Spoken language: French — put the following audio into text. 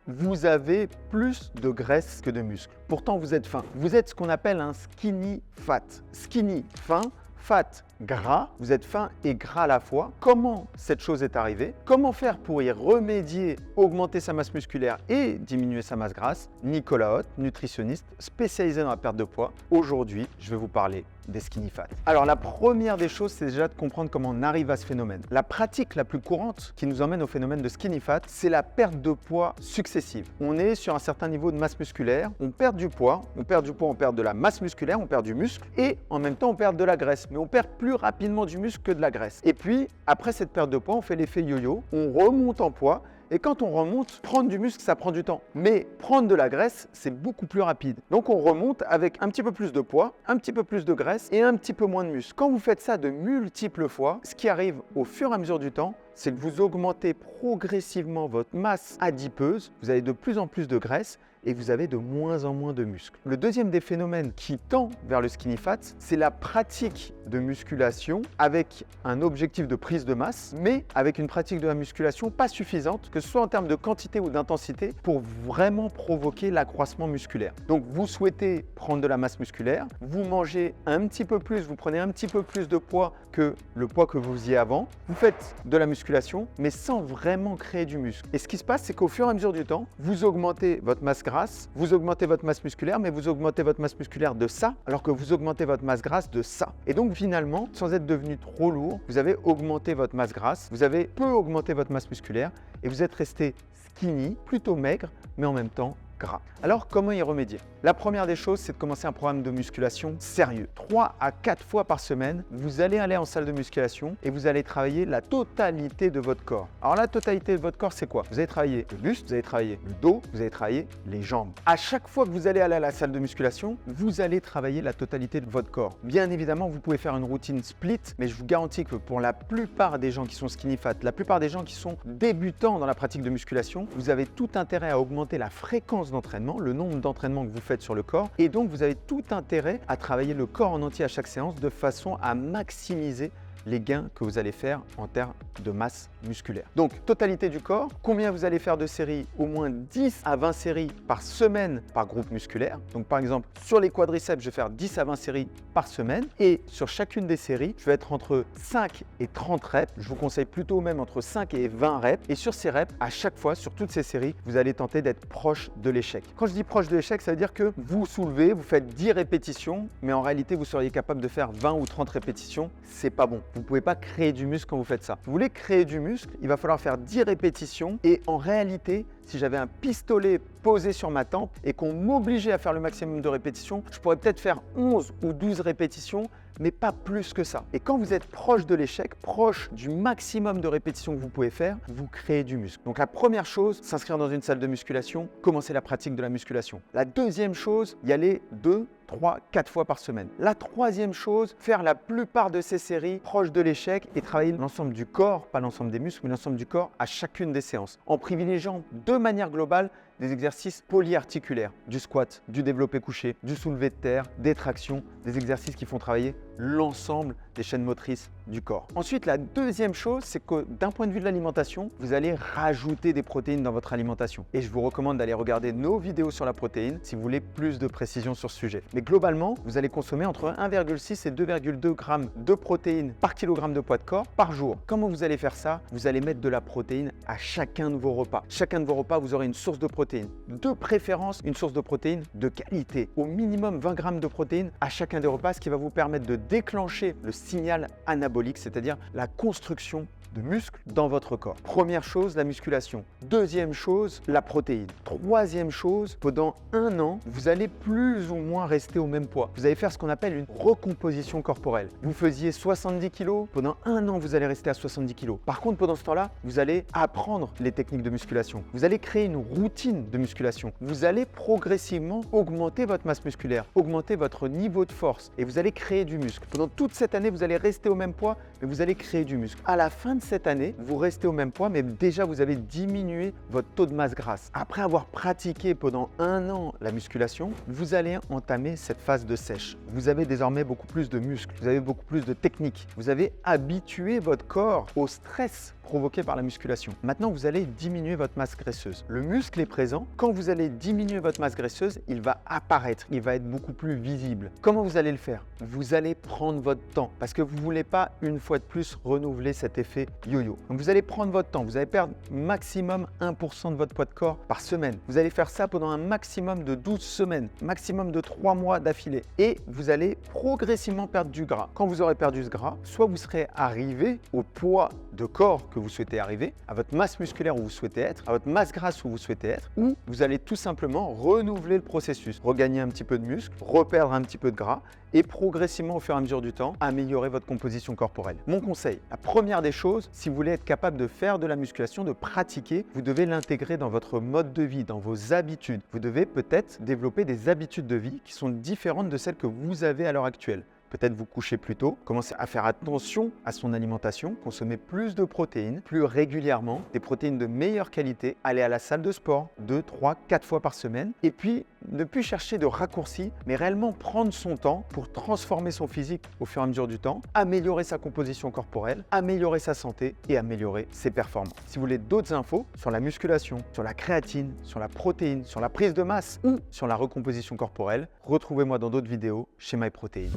vous avez plus de graisse que de muscles. Pourtant, vous êtes fin. Vous êtes ce qu'on appelle un skinny fat. Skinny, fin, fat, gras. Vous êtes fin et gras à la fois. Comment cette chose est arrivée? Comment faire pour y remédier, augmenter sa masse musculaire et diminuer sa masse grasse? Nicolas Hott, nutritionniste spécialisé dans la perte de poids. Aujourd'hui, je vais vous parler des skinny fat. Alors la première des choses, c'est déjà de comprendre comment on arrive à ce phénomène. La pratique la plus courante qui nous emmène au phénomène de skinny fat, c'est la perte de poids successive. On est sur un certain niveau de masse musculaire, on perd du poids, on perd de la masse musculaire, on perd du muscle et en même temps on perd de la graisse. Mais on perd plus rapidement du muscle que de la graisse. Et puis après cette perte de poids, on fait l'effet yo-yo, on remonte en poids. Et quand on remonte, prendre du muscle, ça prend du temps. Mais prendre de la graisse, c'est beaucoup plus rapide. Donc on remonte avec un petit peu plus de poids, un petit peu plus de graisse et un petit peu moins de muscle. Quand vous faites ça de multiples fois, ce qui arrive au fur et à mesure du temps, c'est que vous augmentez progressivement votre masse adipeuse, vous avez de plus en plus de graisse et vous avez de moins en moins de muscles. Le deuxième des phénomènes qui tend vers le skinny fat, c'est la pratique de musculation avec un objectif de prise de masse, mais avec une pratique de la musculation pas suffisante, que ce soit en termes de quantité ou d'intensité, pour vraiment provoquer l'accroissement musculaire. Donc vous souhaitez prendre de la masse musculaire, vous mangez un petit peu plus, vous prenez un petit peu plus de poids que le poids que vous faisiez avant, vous faites de la musculation, mais sans vraiment créer du muscle. Et ce qui se passe, c'est qu'au fur et à mesure du temps, vous augmentez votre masse grasse, vous augmentez votre masse musculaire, mais vous augmentez votre masse musculaire de ça, alors que vous augmentez votre masse grasse de ça. Et donc finalement, sans être devenu trop lourd, vous avez augmenté votre masse grasse, vous avez peu augmenté votre masse musculaire et vous êtes resté skinny, plutôt maigre, mais en même temps gras. Alors comment y remédier? La première des choses, c'est de commencer un programme de musculation sérieux. 3 à 4 fois par semaine, vous allez aller en salle de musculation et vous allez travailler la totalité de votre corps. Alors la totalité de votre corps, c'est quoi? Vous allez travailler le buste, vous allez travailler le dos, vous allez travailler les jambes. À chaque fois que vous allez aller à la salle de musculation, vous allez travailler la totalité de votre corps. Bien évidemment, vous pouvez faire une routine split, mais je vous garantis que pour la plupart des gens qui sont skinny fat, la plupart des gens qui sont débutants dans la pratique de musculation, vous avez tout intérêt à augmenter la fréquence d'entraînement, le nombre d'entraînements que vous faites sur le corps, et donc vous avez tout intérêt à travailler le corps en entier à chaque séance de façon à maximiser les gains que vous allez faire en termes de masse musculaire. Donc, totalité du corps, combien vous allez faire de séries? Au moins 10 à 20 séries par semaine par groupe musculaire. Donc, par exemple, sur les quadriceps, je vais faire 10 à 20 séries par semaine et sur chacune des séries, je vais être entre 5 et 30 reps. Je vous conseille plutôt même entre 5 et 20 reps. Et sur ces reps, à chaque fois, sur toutes ces séries, vous allez tenter d'être proche de l'échec. Quand je dis proche de l'échec, ça veut dire que vous soulevez, vous faites 10 répétitions, mais en réalité, vous seriez capable de faire 20 ou 30 répétitions. C'est pas bon. Vous ne pouvez pas créer du muscle quand vous faites ça. Vous voulez créer du muscle, il va falloir faire 10 répétitions et en réalité, si j'avais un pistolet posé sur ma tempe et qu'on m'obligeait à faire le maximum de répétitions, je pourrais peut-être faire 11 ou 12 répétitions, mais pas plus que ça. Et quand vous êtes proche de l'échec, proche du maximum de répétitions que vous pouvez faire, vous créez du muscle. Donc la première chose, s'inscrire dans une salle de musculation, commencer la pratique de la musculation. La deuxième chose, y aller 2, 3, 4 fois par semaine. La troisième chose, faire la plupart de ces séries proches de l'échec et travailler l'ensemble du corps, pas l'ensemble des muscles, mais l'ensemble du corps à chacune des séances, en privilégiant de manière globale des exercices polyarticulaires, du squat, du développé couché, du soulevé de terre, des tractions, des exercices qui font travailler l'ensemble des chaînes motrices du corps. Ensuite, la deuxième chose, c'est que d'un point de vue de l'alimentation, vous allez rajouter des protéines dans votre alimentation. Et je vous recommande d'aller regarder nos vidéos sur la protéine si vous voulez plus de précision sur ce sujet. Mais globalement, vous allez consommer entre 1,6 et 2,2 grammes de protéines par kilogramme de poids de corps par jour. Comment vous allez faire ça? Vous allez mettre de la protéine à chacun de vos repas. Chacun de vos repas, vous aurez une source de protéines. De préférence, une source de protéines de qualité. Au minimum 20 grammes de protéines à chacun des repas, ce qui va vous permettre de déclencher le signal anabolique, c'est-à-dire la construction de muscles dans votre corps. Première chose, la musculation. Deuxième chose, la protéine. Troisième chose, pendant un an, vous allez plus ou moins rester au même poids. Vous allez faire ce qu'on appelle une recomposition corporelle. Vous faisiez 70 kg, pendant un an, vous allez rester à 70 kg. Par contre, pendant ce temps-là, vous allez apprendre les techniques de musculation. Vous allez créer une routine de musculation. Vous allez progressivement augmenter votre masse musculaire, augmenter votre niveau de force et vous allez créer du muscle. Pendant toute cette année, vous allez rester au même poids, mais vous allez créer du muscle. À la fin de cette année, vous restez au même poids, mais déjà vous avez diminué votre taux de masse grasse. Après avoir pratiqué pendant un an la musculation, vous allez entamer cette phase de sèche. Vous avez désormais beaucoup plus de muscles, vous avez beaucoup plus de techniques. Vous avez habitué votre corps au stress provoquée par la musculation. Maintenant, vous allez diminuer votre masse graisseuse. Le muscle est présent. Quand vous allez diminuer votre masse graisseuse, il va apparaître, il va être beaucoup plus visible. Comment vous allez le faire? Vous allez prendre votre temps parce que vous ne voulez pas une fois de plus renouveler cet effet yo-yo. Donc vous allez prendre votre temps, vous allez perdre maximum 1% de votre poids de corps par semaine. Vous allez faire ça pendant un maximum de 12 semaines, maximum de 3 mois d'affilée et vous allez progressivement perdre du gras. Quand vous aurez perdu ce gras, soit vous serez arrivé au poids de corps que vous souhaitez arriver, à votre masse musculaire où vous souhaitez être, à votre masse grasse où vous souhaitez être, ou vous allez tout simplement renouveler le processus, regagner un petit peu de muscle, reperdre un petit peu de gras et progressivement au fur et à mesure du temps, améliorer votre composition corporelle. Mon conseil, la première des choses, si vous voulez être capable de faire de la musculation, de pratiquer, vous devez l'intégrer dans votre mode de vie, dans vos habitudes. Vous devez peut-être développer des habitudes de vie qui sont différentes de celles que vous avez à l'heure actuelle. Peut-être vous coucher plus tôt, commencer à faire attention à son alimentation, consommer plus de protéines, plus régulièrement, des protéines de meilleure qualité, aller à la salle de sport 2, 3, 4 fois par semaine et puis ne plus chercher de raccourcis, mais réellement prendre son temps pour transformer son physique au fur et à mesure du temps, améliorer sa composition corporelle, améliorer sa santé et améliorer ses performances. Si vous voulez d'autres infos sur la musculation, sur la créatine, sur la protéine, sur la prise de masse ou sur la recomposition corporelle, retrouvez-moi dans d'autres vidéos chez MyProtein.